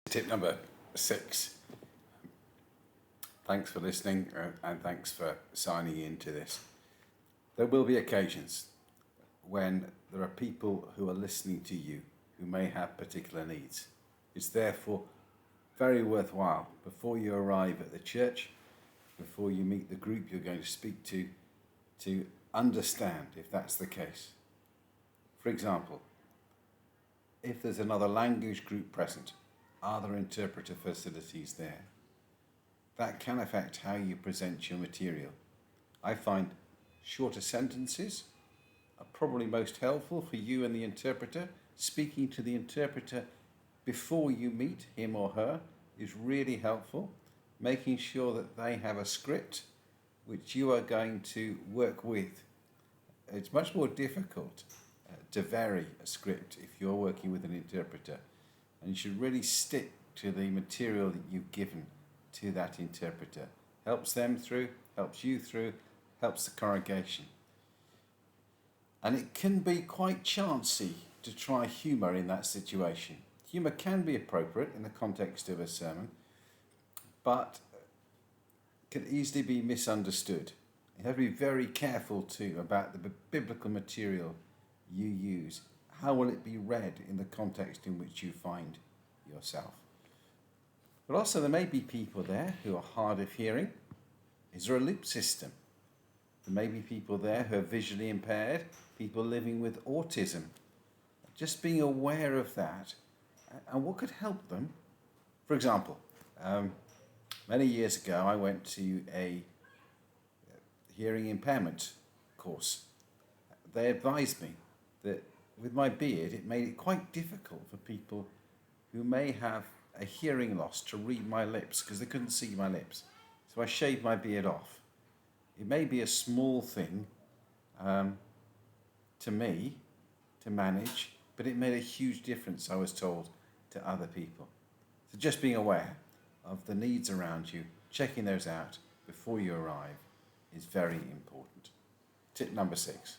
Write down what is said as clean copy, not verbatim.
Tip number 6. Thanks for listening and thanks for signing into this. There will be occasions when there are people who are listening to you who may have particular needs. It's therefore very worthwhile, before you arrive at the church, before you meet the group you're going to speak to understand if that's the case. For example, if there's another language group present, are there interpreter facilities there? That can affect how you present your material. I find shorter sentences are probably most helpful for you and the interpreter. Speaking to the interpreter before you meet him or her is really helpful. Making sure that they have a script which you are going to work with. It's much more difficult to vary a script if you're working with an interpreter, and you should really stick to the material that you've given to that interpreter. Helps them through, helps you through, helps the congregation. And it can be quite chancy to try humour in that situation. Humour can be appropriate in the context of a sermon, but can easily be misunderstood. You have to be very careful too about the biblical material you use. How will it be read in the context in which you find yourself? But also there may be people there who are hard of hearing. Is there a loop system? There may be people there who are visually impaired, people living with autism. Just being aware of that and what could help them. For example, many years ago I went to a hearing impairment course. They advised me that with my beard it made it quite difficult for people who may have a hearing loss to read my lips because they couldn't see my lips. So I shaved my beard off. It may be a small thing to me to manage, but it made a huge difference, I was told, to other people. So just being aware of the needs around you, checking those out before you arrive is very important. Tip number 6.